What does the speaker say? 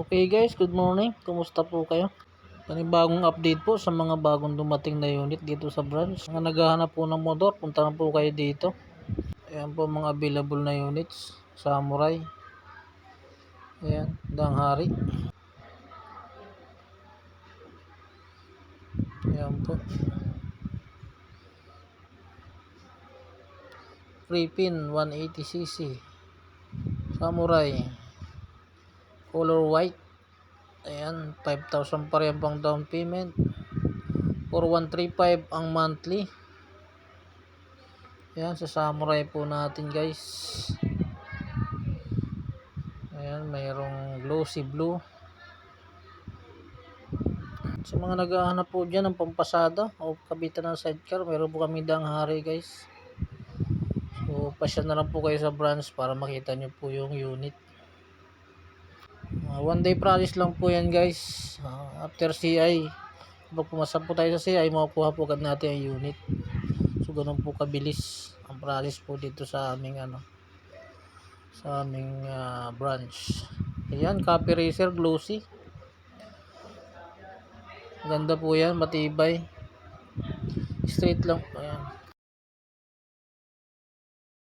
Okay guys, good morning. Kumusta po kayo? Panibagong update po sa mga bagong dumating na unit dito sa branch. Mga naghahanap po ng motor, punta na po kayo dito. Ayan po mga available na units. Samurai. Ayan, Danghari. Ayan po. Free pin 180cc. Samurai. Color white. Ayan, 5,000 pa rin pang down payment. 4135 ang monthly. Ayan, sa Samurai po natin guys. Ayan, mayroong glossy blue. Sa mga naghahanap po dyan ng pampasada o kabitan ng sidecar, mayroon po kami Danghari guys. So, pasya na lang po kayo sa branch para makita nyo po yung unit. One day process lang po yan guys. After CI, pag pumasa po tayo sa CI, makukuha po agad natin ang unit. So, ganun po kabilis ang process po dito sa aming branch. Ayan, copy racer glossy. Ganda po yan, matibay. Straight lang.